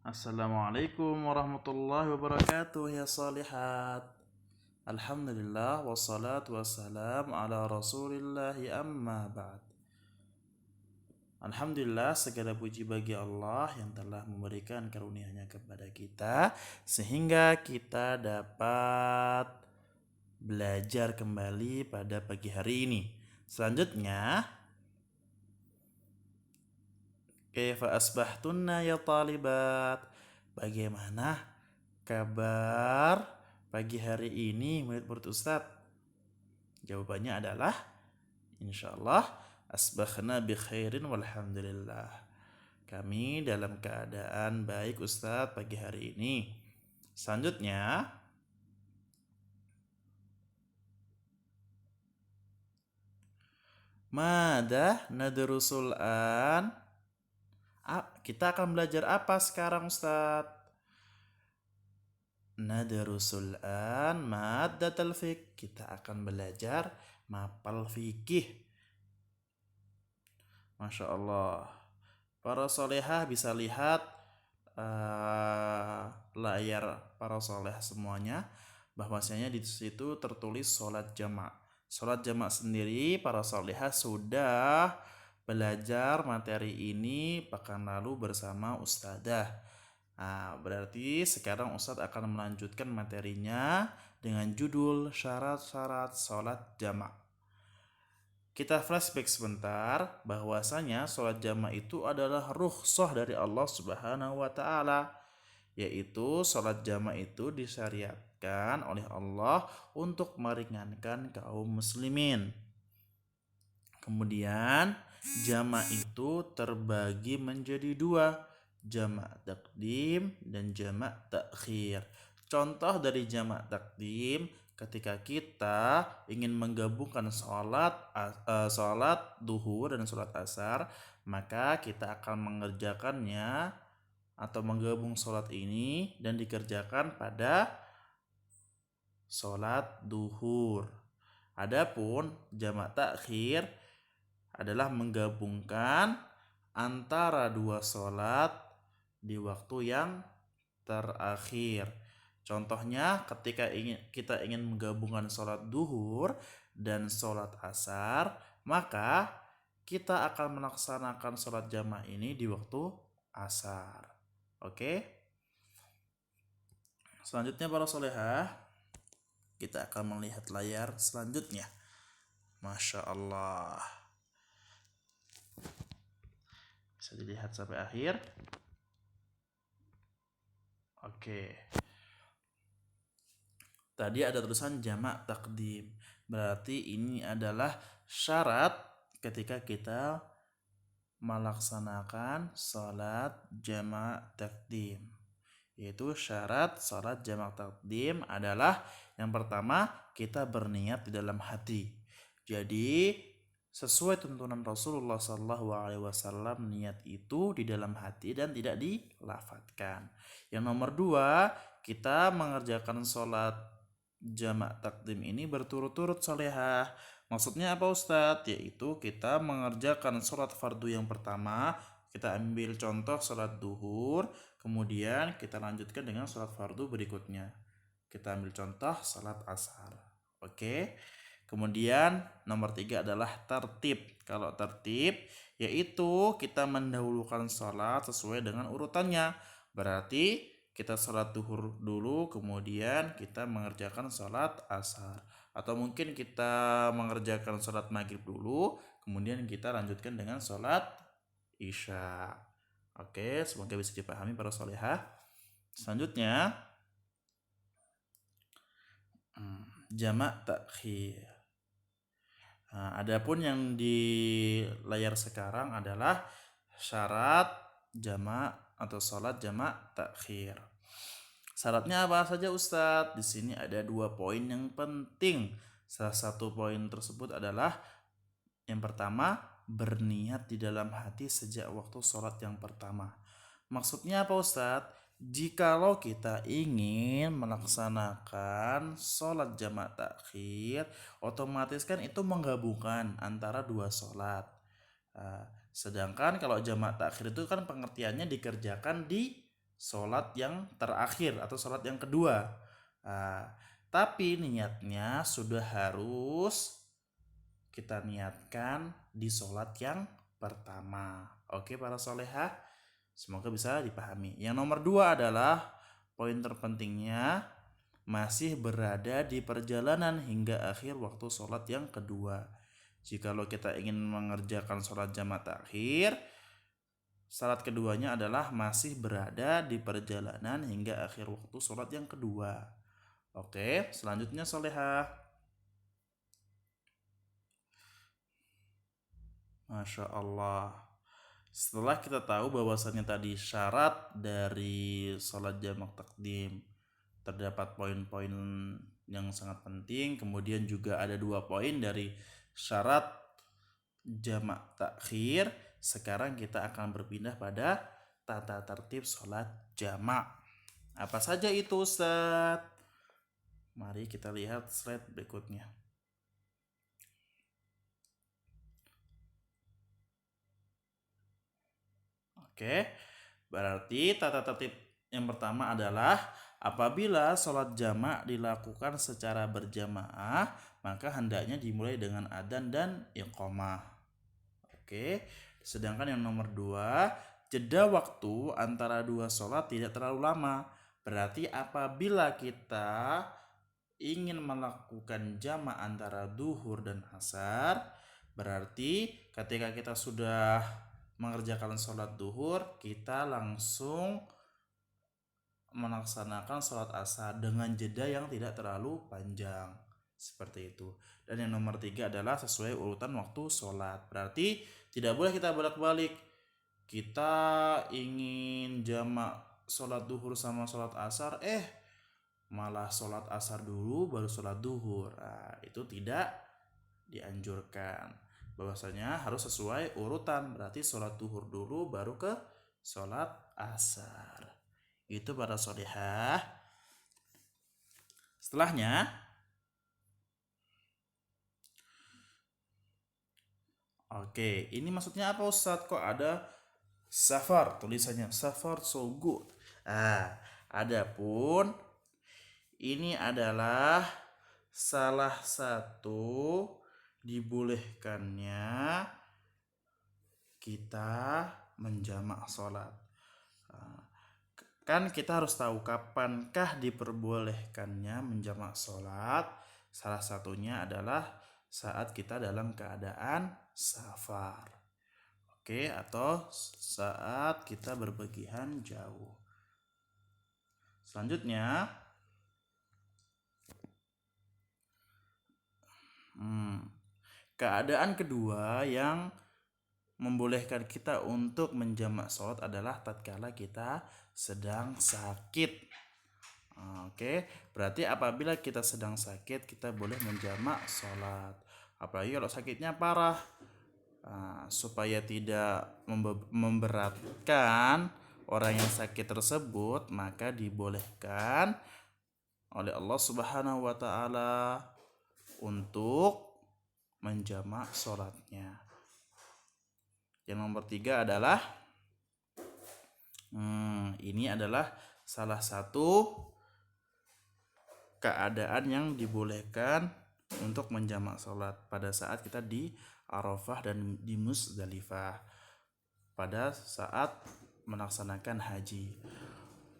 Assalamualaikum warahmatullahi wabarakatuh ya salihat. Alhamdulillah wassalatu wassalam ala rasulillahi amma ba'd. Alhamdulillah segala puji bagi Allah yang telah memberikan karunia-Nya kepada kita sehingga kita dapat belajar kembali pada pagi hari ini. Selanjutnya, kaifa asbahtunna ya talibat? Bagaimana kabar pagi hari ini murid-murid Ustadz? Jawabannya adalah insyaallah asbahna bi khairin walhamdulillah. Kami dalam keadaan baik Ustadz pagi hari ini. Selanjutnya, mada nadrusul an? Kita akan belajar apa sekarang Ustadz? Nadrusul an maddatal fiqh. Kita akan belajar mapal fikih. Masya Allah. Para solehah bisa lihat layar para soleh semuanya, bahwasanya di situ tertulis sholat jamak. Sholat jamak sendiri para solehah sudah belajar materi ini pekan lalu bersama Ustadzah. Berarti sekarang Ustadz akan melanjutkan materinya dengan judul syarat-syarat sholat jamak. Kita flashback sebentar bahwasanya sholat jamak itu adalah rukhsah dari Allah Subhanahu wa Ta'ala, yaitu sholat jamak itu disyariatkan oleh Allah untuk meringankan kaum muslimin. Kemudian jamak itu terbagi menjadi dua, jamak takdim dan jamak takhir. Contoh dari jamak takdim, ketika kita ingin menggabungkan sholat duhur dan sholat asar, maka kita akan mengerjakannya atau menggabung sholat ini dan dikerjakan pada sholat duhur. Adapun jamak takhir adalah menggabungkan antara dua sholat di waktu yang terakhir. Contohnya ketika kita ingin menggabungkan sholat duhur dan sholat asar, maka kita akan melaksanakan sholat jamaah ini di waktu asar. Oke? Selanjutnya para solehah, kita akan melihat layar selanjutnya. Masya Allah. Bisa dilihat sampai akhir. Oke. Tadi ada tulisan jamak takdim. Berarti ini adalah syarat ketika kita melaksanakan sholat jamak takdim. Yaitu syarat sholat jamak takdim adalah yang pertama, kita berniat di dalam hati. Jadi sesuai tuntunan Rasulullah SAW, niat itu di dalam hati dan tidak dilafadzkan. Yang nomor dua, kita mengerjakan sholat jamak takdim ini berturut-turut solehah. Maksudnya apa Ustadz? Yaitu kita mengerjakan sholat fardu yang pertama, kita ambil contoh sholat duhur, kemudian kita lanjutkan dengan sholat fardu berikutnya. Kita ambil contoh sholat asar. Oke. Kemudian nomor 3 adalah tertib. Kalau tertib yaitu kita mendahulukan sholat sesuai dengan urutannya. Berarti kita sholat duhur dulu, kemudian kita mengerjakan sholat asar. Atau mungkin kita mengerjakan sholat maghrib dulu, kemudian kita lanjutkan dengan sholat isya. Oke, semoga bisa dipahami para solehah. Selanjutnya, jamak takhir. Adapun yang di layar sekarang adalah syarat jamak atau sholat jamak takhir. Syaratnya apa saja Ustadz? Di sini ada 2 poin yang penting. Salah satu poin tersebut adalah yang pertama, berniat di dalam hati sejak waktu sholat yang pertama. Maksudnya apa Ustadz? Jikalau kita ingin melaksanakan sholat jamak takhir, otomatis kan itu menggabungkan antara dua sholat. Sedangkan kalau jamak takhir itu kan pengertiannya dikerjakan di sholat yang terakhir atau sholat yang kedua. Tapi niatnya sudah harus kita niatkan di sholat yang pertama. Oke para solehah, semoga bisa dipahami. Yang nomor 2 adalah poin terpentingnya masih berada di perjalanan hingga akhir waktu sholat yang kedua. Jikalau kita ingin mengerjakan sholat jamak takhir, syarat keduanya adalah masih berada di perjalanan hingga akhir waktu sholat yang kedua. Oke, selanjutnya solehah. Masya Allah. Setelah kita tahu bahwasannya tadi syarat dari sholat jamak takdim terdapat poin-poin yang sangat penting, kemudian juga ada 2 poin dari syarat jamak takhir. Sekarang kita akan berpindah pada tata tertib sholat jamak. Apa saja itu Ustaz? Mari kita lihat slide berikutnya. Oke, berarti tata tertib yang pertama adalah apabila sholat jamak dilakukan secara berjamaah, maka hendaknya dimulai dengan adzan dan iqamah. Oke, sedangkan yang nomor 2, jeda waktu antara 2 sholat tidak terlalu lama. Berarti apabila kita ingin melakukan jamak antara duhur dan asar, berarti ketika kita sudah mengerjakan sholat duhur, kita langsung melaksanakan sholat asar dengan jeda yang tidak terlalu panjang, seperti itu. Dan yang nomor 3 adalah sesuai urutan waktu sholat. Berarti tidak boleh kita bolak-balik. Kita ingin jamak sholat duhur sama sholat asar, malah sholat asar dulu baru sholat duhur. Itu tidak dianjurkan. Bahwasanya harus sesuai urutan, berarti sholat duhur dulu baru ke sholat asar. Itu para solehah. Setelahnya, oke, ini maksudnya apa Ustadz? Kok ada safar, tulisannya safar so good. Adapun ini adalah salah satu dibolehkannya kita menjamak sholat. Kan kita harus tahu kapankah diperbolehkannya menjamak sholat. Salah satunya adalah saat kita dalam keadaan safar. Oke, atau saat kita berpergian jauh. Selanjutnya, keadaan kedua yang membolehkan kita untuk menjamak sholat adalah tatkala kita sedang sakit. Oke, berarti apabila kita sedang sakit, kita boleh menjamak sholat. Apalagi kalau sakitnya parah, supaya tidak memberatkan orang yang sakit tersebut, maka dibolehkan oleh Allah Subhanahu wa Ta'ala untuk menjamak sholatnya. Yang nomor 3 adalah ini adalah salah satu keadaan yang dibolehkan untuk menjamak sholat pada saat kita di Arafah dan di Muzdalifah pada saat melaksanakan haji.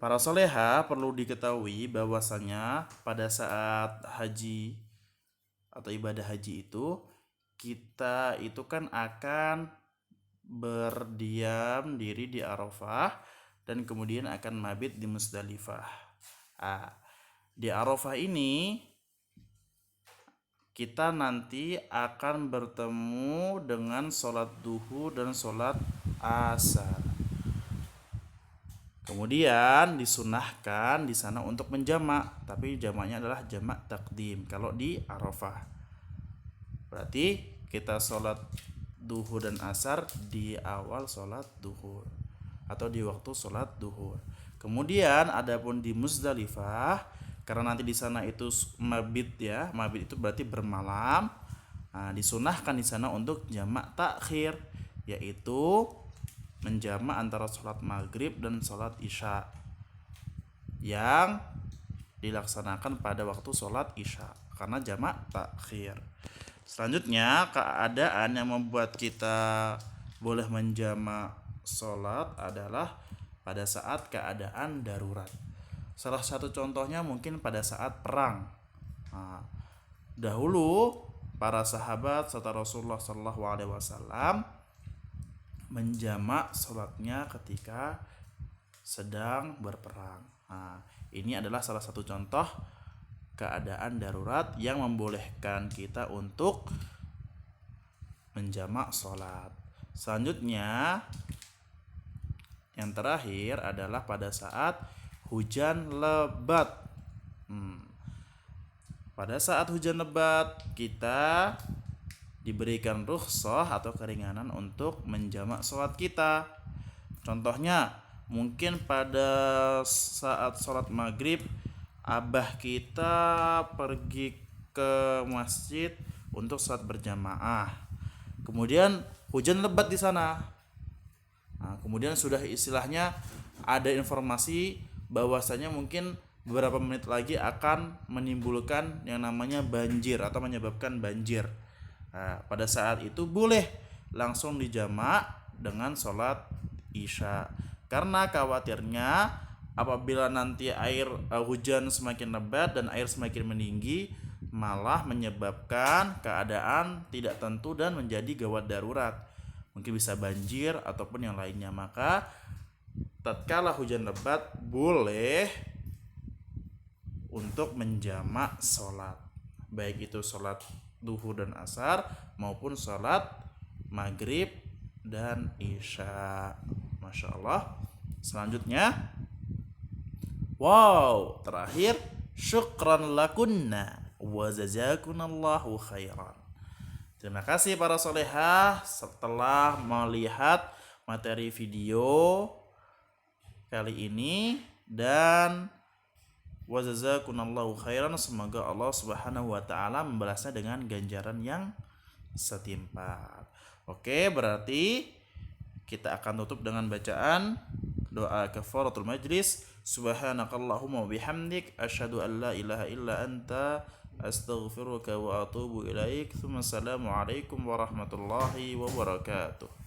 Para soleha perlu diketahui bahwasanya pada saat haji atau ibadah haji itu, kita itu kan akan berdiam diri di Arafah dan kemudian akan mabit di Muzdalifah. Di Arafah ini kita nanti akan bertemu dengan sholat duhur dan sholat asar. Kemudian disunahkan di sana untuk menjamak, tapi jamaknya adalah jamak takdim kalau di Arafah. Berarti kita sholat duhur dan asar di awal sholat duhur atau di waktu sholat duhur. Kemudian adapun di Muzdalifah, karena nanti di sana itu mabit ya, mabit itu berarti bermalam. Disunahkan di sana untuk jamak takhir, yaitu menjamak antara sholat maghrib dan sholat isya. yang dilaksanakan pada waktu sholat isya karena jamak takhir. Selanjutnya, keadaan yang membuat kita boleh menjamak sholat adalah pada saat keadaan darurat. Salah satu contohnya mungkin pada saat perang. Nah, dahulu para sahabat serta Rasulullah SAW menjamak sholatnya ketika sedang berperang. Nah, ini adalah salah satu contoh keadaan darurat yang membolehkan kita untuk menjamak sholat. Selanjutnya, yang terakhir adalah pada saat hujan lebat. Pada saat hujan lebat kita diberikan rukhsah atau keringanan untuk menjamak sholat kita. Contohnya, mungkin pada saat sholat maghrib abah kita pergi ke masjid untuk sholat berjamaah. Kemudian hujan lebat di sana. Nah, kemudian sudah istilahnya ada informasi bahwasanya mungkin beberapa menit lagi akan menimbulkan yang namanya banjir atau menyebabkan banjir. Nah, pada saat itu boleh langsung dijamak dengan sholat isya. Karena khawatirnya apabila nanti hujan semakin lebat dan air semakin meninggi, malah menyebabkan keadaan tidak tentu dan menjadi gawat darurat. Mungkin bisa banjir ataupun yang lainnya. Maka tatkala hujan lebat boleh untuk menjamak sholat, baik itu sholat duhur dan asar maupun sholat maghrib dan isya. Masya Allah. Selanjutnya, terakhir, syukran lakunna wa jazakunallahu khairan. Terima kasih para solehah setelah melihat materi video kali ini, dan wa jazakunallahu khairan, semoga Allah Subhanahu wa taala membalasnya dengan ganjaran yang setimpal. Oke, berarti kita akan tutup dengan bacaan doa kafaratul majlis. Subhanakallahumma wa bihamdik asyhadu an la ilaha illa anta astaghfiruka wa atubu ilaik. Assalamualaikum warahmatullahi wabarakatuh.